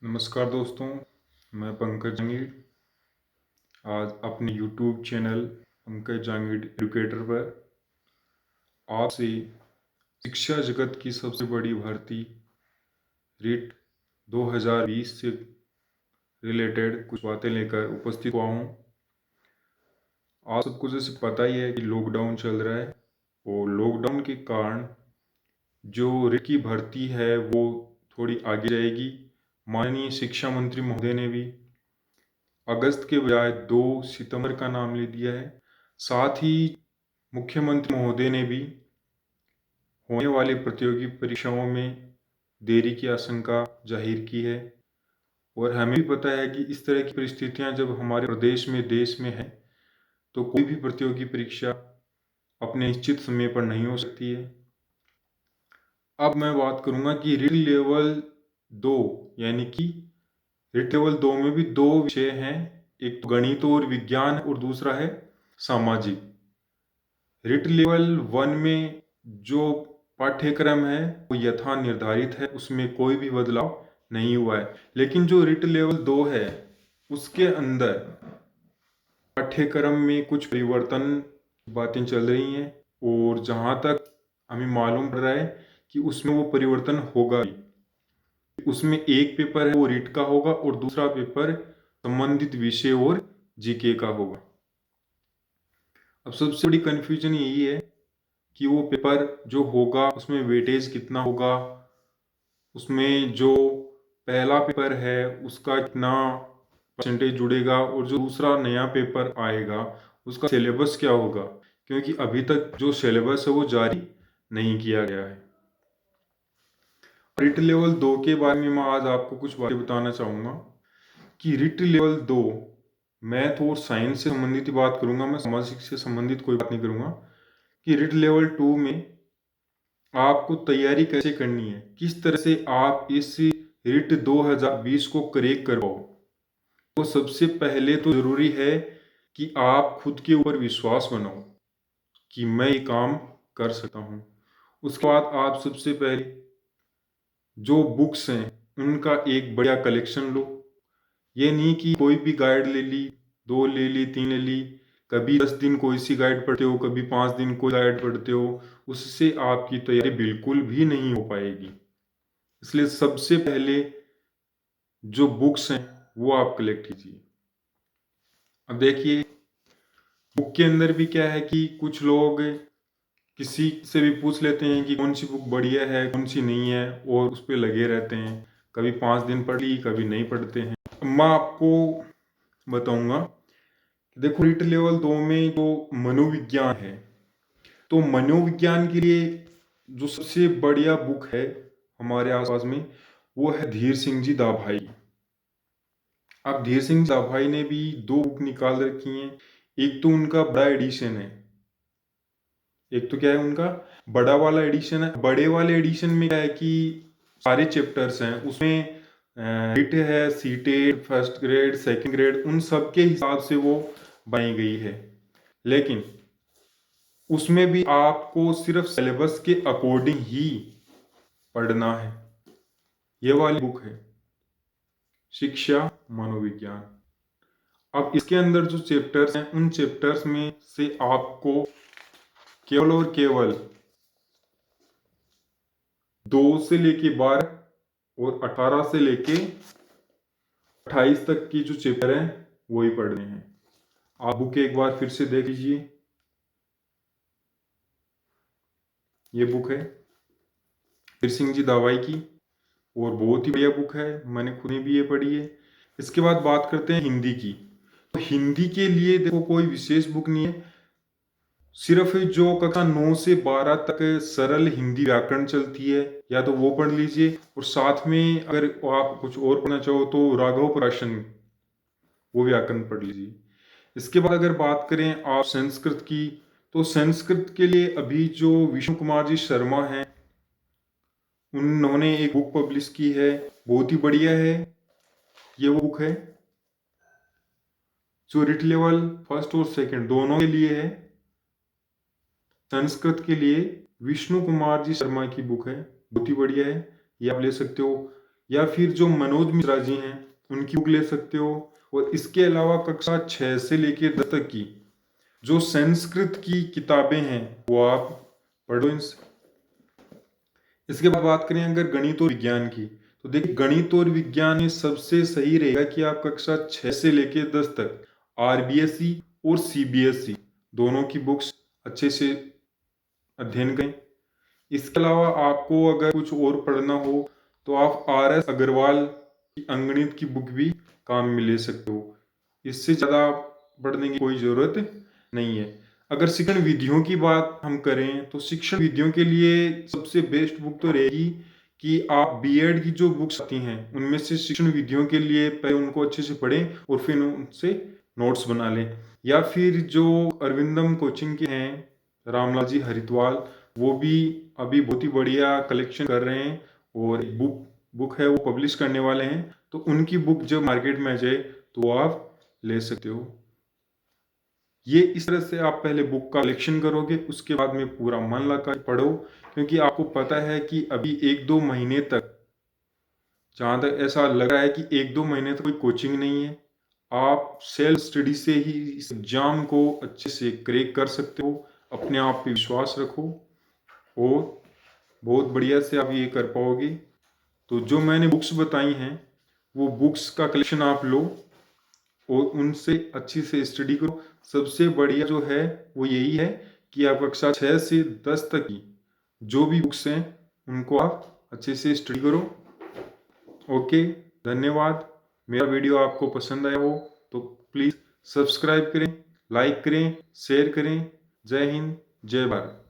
नमस्कार दोस्तों, मैं पंकज जहांगीर आज अपने YouTube channel Pankaj Jahangir educator पर आपसे शिक्षा जगत की सबसे बड़ी भर्ती रिट 2020 से रिलेटेड कुछ बातें लेकर उपस्थित हुआ हूँ। आप सबको जैसे पता ही है कि लॉकडाउन चल रहा है और लॉकडाउन के कारण जो रिट की भर्ती है वो थोड़ी आगे जाएगी। माननीय शिक्षा मंत्री महोदय ने भी अगस्त के बजाय 2 सितंबर का नाम ले दिया है। साथ ही मुख्यमंत्री महोदय ने भी होने वाली प्रतियोगी परीक्षाओं में देरी की आशंका जाहिर की है और हमें भी पता है कि इस तरह की परिस्थितियां जब हमारे प्रदेश में देश में है तो कोई भी प्रतियोगी परीक्षा अपने निश्चित समय पर नहीं हो सकती है। अब मैं बात करूंगा कि रिट लेवल 2 यानी कि रिट लेवल 2 में भी 2 विषय हैं, एक तो गणित और विज्ञान और दूसरा है सामाजिक। रिट लेवल 1 में जो पाठ्यक्रम है वो यथा निर्धारित है, उसमें कोई भी बदलाव नहीं हुआ है। लेकिन जो रिट लेवल 2 है उसके अंदर पाठ्यक्रम में कुछ परिवर्तन बातें चल रही हैं और जहाँ तक हमें मालूम पड़ रहा है कि उसमें वो परिवर्तन होगा भी। उसमें एक पेपर है वो रिट का होगा और दूसरा पेपर संबंधित विषय और जीके का होगा। अब सबसे बड़ी कन्फ्यूजन यही है कि वो पेपर जो होगा उसमें वेटेज कितना होगा, उसमें जो पहला पेपर है उसका कितना परसेंटेज जुड़ेगा और जो दूसरा नया पेपर आएगा उसका सिलेबस क्या होगा, क्योंकि अभी तक जो सिलेबस है वो जारी नहीं किया गया है। रिट लेवल 2 के बारे में मैं आज आपको कुछ बातें बताना चाहूँगा कि रिट लेवल 2 मैथ और साइंस से संबंधित ही बात करूँगा, मैं सामाजिक से संबंधित कोई बात नहीं करूँगा। कि रिट लेवल 2 में आपको तैयारी कैसे करनी है, किस तरह से आप इस रिट 2020 को क्रैक कर पाओ। तो सबसे पहले तो जरूरी है कि आप खुद के ऊपर विश्वास बनाओ कि मैं ये काम कर सकता हूँ। उसके बाद आप सबसे पहले जो बुक्स हैं उनका एक बढ़िया कलेक्शन लो। ये नहीं कि कोई भी गाइड ले ली, 2 ले ली, 3 ले ली, कभी 10 दिन कोई सी गाइड पढ़ते हो, कभी 5 दिन कोई गाइड पढ़ते हो, उससे आपकी तैयारी बिल्कुल भी नहीं हो पाएगी। इसलिए सबसे पहले जो बुक्स हैं वो आप कलेक्ट कीजिए। अब देखिए बुक के अंदर भी क्या है कि कुछ लोग किसी से भी पूछ लेते हैं कि कौन सी बुक बढ़िया है कौन सी नहीं है और उस पर लगे रहते हैं, कभी 5 दिन पढ़ ली कभी नहीं पढ़ते हैं। मैं आपको बताऊंगा, देखो रिट लेवल 2 में जो मनोविज्ञान है तो मनोविज्ञान के लिए जो सबसे बढ़िया बुक है हमारे आसपास में वो है धीर सिंह जी दाभाई। अब धीर सिंह दाभाई ने भी 2 बुक निकाल रखी हैं। एक तो उनका बड़ा एडिशन है, एक तो क्या है उनका बड़ा वाला एडिशन है। बड़े वाले एडिशन में क्या है कि सारे चैप्टर्स हैं उसमें रिट है, CTET, first grade, second grade, उन सब के हिसाब से वो बनाई गई है। लेकिन उसमें भी आपको सिर्फ सिलेबस के अकॉर्डिंग ही पढ़ना है। ये वाली बुक है शिक्षा मनोविज्ञान। अब इसके अंदर जो चैप्टर्स हैं उन चैप्टर्स में से आपको केवल और केवल 2 से लेके 12 और 18 से लेके 28 तक की जो चैप्टर हैं वो ही पढ़ने हैं। आप बुक एक बार फिर से देख लीजिए, ये बुक है धीर सिंह जी दावाई की और बहुत ही बढ़िया बुक है, मैंने खुद ने भी ये पढ़ी है। इसके बाद बात करते हैं हिंदी की। तो हिंदी के लिए देखो कोई विशेष बुक नहीं है, सिर्फ जो कक्षा 9 से 12 तक सरल हिंदी व्याकरण चलती है या तो वो पढ़ लीजिए और साथ में अगर आप कुछ और पढ़ना चाहो तो राघव प्राशन वो व्याकरण पढ़ लीजिए। इसके बाद अगर बात करें आप संस्कृत की, तो संस्कृत के लिए अभी जो विष्णु कुमार जी शर्मा हैं उन्होंने एक बुक पब्लिश की है, बहुत ही बढ़िया है। ये वो बुक है जो रिट लेवल फर्स्ट और सेकंड दोनों के लिए है। संस्कृत के लिए विष्णु कुमार जी शर्मा की बुक है, बहुत ही बढ़िया है, ये आप ले सकते हो। या फिर जो मनोज मिश्रा जी हैं उनकी बुक ले सकते हो। और इसके अलावा कक्षा 6 से लेकर 10 तक की जो संस्कृत की किताबें हैं वो आप पढ़ो इनसे। इसके बाद बात करें अगर गणित और विज्ञान की, तो देखिए गणित और विज्ञान में सबसे सही रहेगा कि आप कक्षा 6 से लेकर 10 तक आरबीएसई और सीबीएसई दोनों की बुक्स अच्छे से अध्ययन करें। इसके अलावा आपको अगर कुछ और पढ़ना हो तो आप आर एस अग्रवाल की अंगणित की बुक भी काम में ले सकते हो। इससे ज़्यादा पढ़ने की कोई ज़रूरत नहीं है। अगर शिक्षण विधियों की बात हम करें तो शिक्षण विधियों के लिए सबसे बेस्ट बुक तो रहेगी कि आप बीएड की जो बुक्स आती हैं उनमें से शिक्षण विधियों के लिए पहले उनको अच्छे से पढ़ें और फिर उनसे नोट्स बना लें। या फिर जो अरविंदम कोचिंग के हैं रामलाल जी हरिद्वाल, वो भी अभी बहुत ही बढ़िया कलेक्शन कर रहे हैं और बुक है वो पब्लिश करने वाले हैं। तो उनकी बुक जब मार्केट में आ जाए तो वो आप ले सकते हो। ये इस तरह से आप पहले बुक का कलेक्शन करोगे, उसके बाद में पूरा मन लगा पढ़ो, क्योंकि आपको पता है कि अभी 1-2 महीने तक, जहाँ तक ऐसा लग रहा है कि 1-2 महीने तक कोई कोचिंग नहीं है। आप सेल्फ स्टडी से ही इस एग्जाम को अच्छे से क्रैक कर सकते हो। अपने आप पे विश्वास रखो और बहुत बढ़िया से आप ये कर पाओगे। तो जो मैंने बुक्स बताई हैं वो बुक्स का कलेक्शन आप लो और उनसे अच्छी से स्टडी करो। सबसे बढ़िया जो है वो यही है कि आप कक्षा 6 से 10 तक की जो भी बुक्स हैं उनको आप अच्छे से स्टडी करो। ओके, धन्यवाद। मेरा वीडियो आपको पसंद आया हो तो प्लीज़ सब्सक्राइब करें, लाइक करें, शेयर करें। जय हिंद, जय भारत।